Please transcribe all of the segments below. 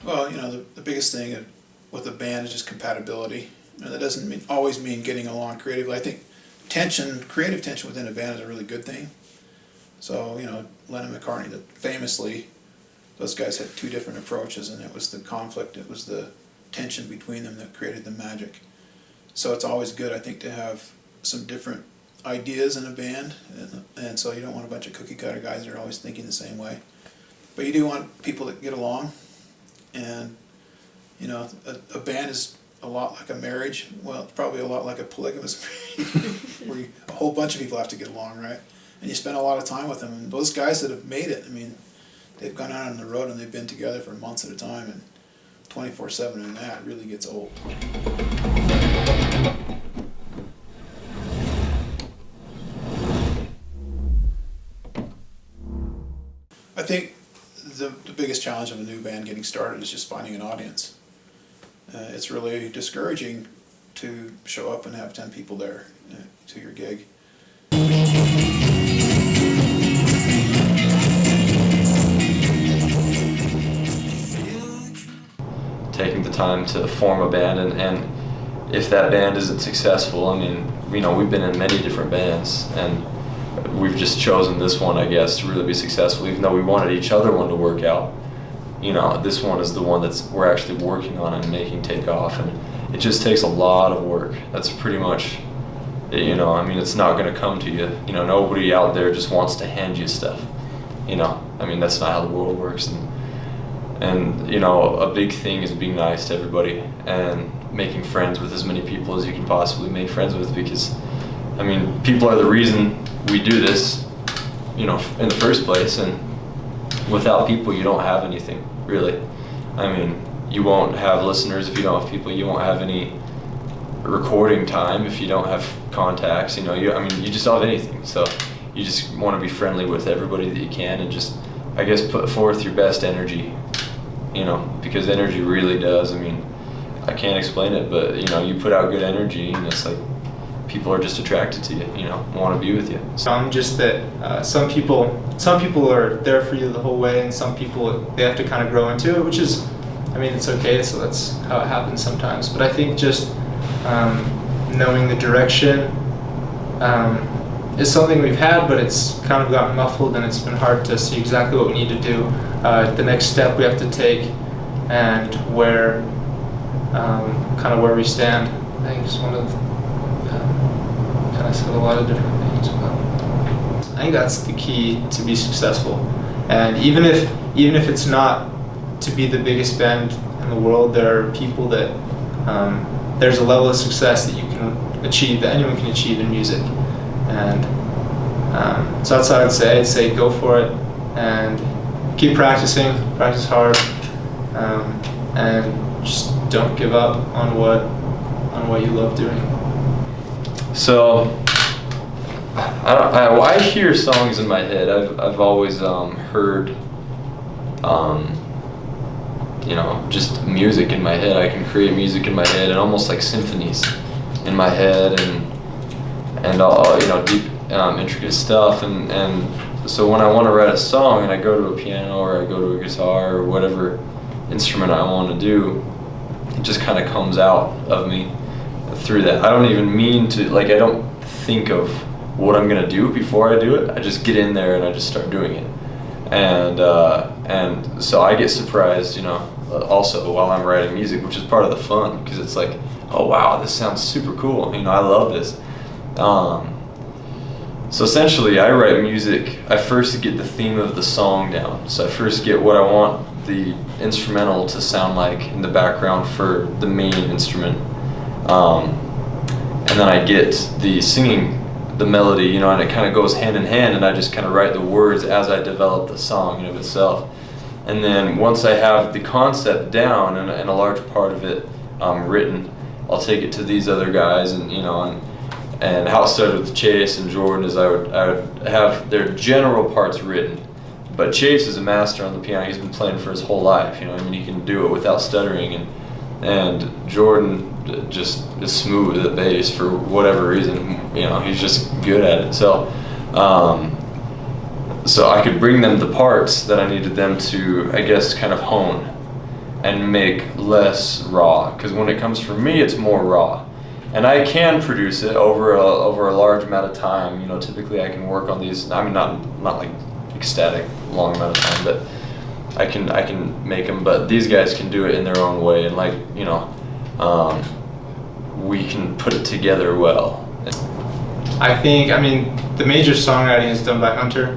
Well, the biggest thing with a band is just compatibility. That doesn't always mean getting along creatively. I think creative tension within a band is a really good thing. So, Lennon and McCartney, famously, those guys had two different approaches, and it was the conflict, it was the tension between them that created the magic. So it's always good, I think, to have some different ideas in a band, and so you don't want a bunch of cookie cutter guys that are always thinking the same way. But you do want people that get along, and a band is a lot like a marriage. Well, it's probably a lot like a polygamous marriage, where a whole bunch of people have to get along, right? And you spend a lot of time with them. And those guys that have made it, they've gone out on the road and they've been together for months at a time, and 24/7, and that really gets old. I think the biggest challenge of a new band getting started is just finding an audience. It's really discouraging to show up and have 10 people there to your gig. Taking the time to form a band, and if that band isn't successful, we've been in many different bands, and we've just chosen this one, I guess, to really be successful, even though we wanted each other one to work out. This one is the one we're actually working on and making take off, and it just takes a lot of work. That's pretty much, it's not going to come to you. Nobody out there just wants to hand you stuff. That's not how the world works. And a big thing is being nice to everybody and making friends with as many people as you can possibly make friends with, because people are the reason we do this, in the first place, and without people you don't have anything, really. You won't have listeners if you don't have people. You won't have any recording time if you don't have contacts. You just don't have anything. So you just want to be friendly with everybody that you can, and just, I guess, put forth your best energy. Because energy really does. I can't explain it, but you put out good energy, and it's like people are just attracted to you. Want to be with you. Just that some people are there for you the whole way, and some people they have to kind of grow into it, which is, it's okay. So that's how it happens sometimes. But I think just knowing the direction is something we've had, but it's kind of gotten muffled, and it's been hard to see exactly what we need to do, the next step we have to take, and where we stand. I think just one of kind of said a lot of different things, but I think that's the key to be successful. And even if it's not to be the biggest band in the world, there are people that there's a level of success that you can achieve, that anyone can achieve in music. And so that's what I'd say. I'd say go for it and keep practicing, practice hard, and just don't give up on what you love doing. So I hear songs in my head. I've always heard just music in my head. I can create music in my head, and almost like symphonies in my head, and all deep intricate stuff, and so when I want to write a song and I go to a piano or I go to a guitar or whatever instrument I want to do, it just kind of comes out of me through that. I don't even mean to, I don't think of what I'm gonna do before I do it. I just get in there and I just start doing it, and so I get surprised, also while I'm writing music, which is part of the fun, because it's like, oh wow, this sounds super cool. I love this. So essentially, I write music. I first get the theme of the song down. So I first get what I want the instrumental to sound like in the background for the main instrument, and then I get the singing, the melody, and it kind of goes hand in hand, and I just kind of write the words as I develop the song in of itself. And then once I have the concept down and a large part of it written, I'll take it to these other guys, and how it started with Chase and Jordan is I would have their general parts written, but Chase is a master on the piano. He's been playing for his whole life. He can do it without stuttering, and Jordan just is smooth at the bass for whatever reason. He's just good at it. So I could bring them the parts that I needed them to, I guess, kind of hone, and make less raw. Because when it comes from me, it's more raw. And I can produce it over a large amount of time. You know, typically I can work on these. I mean, not like ecstatic long amount of time, but I can make them. But these guys can do it in their own way, and like, you know, we can put it together well. I mean, the major songwriting is done by Hunter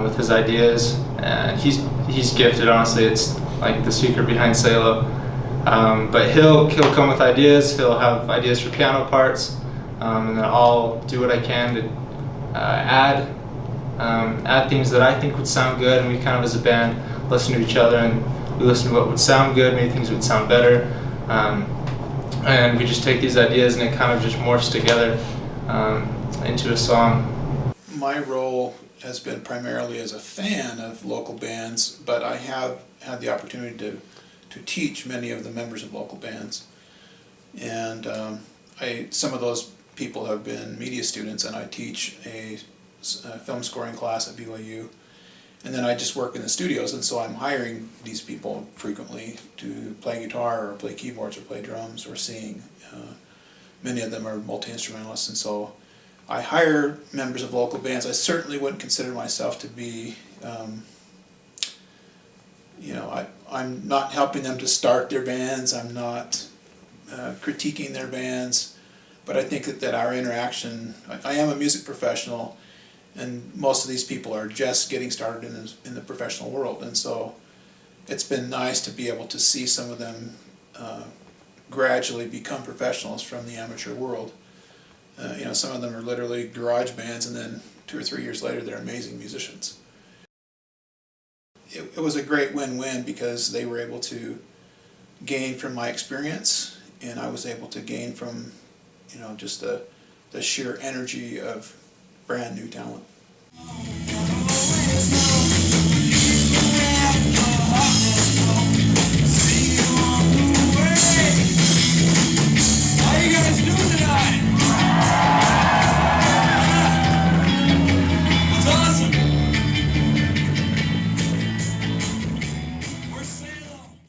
with his ideas, and he's gifted. Honestly, it's like the secret behind Salo. But he'll come with ideas. He'll have ideas for piano parts, and then I'll do what I can to add things that I think would sound good. And we kind of, as a band, listen to each other, and we listen to what would sound good, maybe things would sound better, and we just take these ideas and it kind of just morphs together into a song. My role has been primarily as a fan of local bands, but I have had the opportunity to teach many of the members of local bands. And some of those people have been media students, and I teach a film scoring class at BYU. And then I just work in the studios, and so I'm hiring these people frequently to play guitar or play keyboards or play drums or sing. Many of them are multi-instrumentalists, and so I hire members of local bands. I certainly wouldn't consider myself to be, I'm not helping them to start their bands, I'm not critiquing their bands, but I think that our interaction, I am a music professional, and most of these people are just getting started in the professional world, and so it's been nice to be able to see some of them gradually become professionals from the amateur world. Some of them are literally garage bands, and then 2 or 3 years later they're amazing musicians. It was a great win-win because they were able to gain from my experience, and I was able to gain from, just the sheer energy of brand new talent.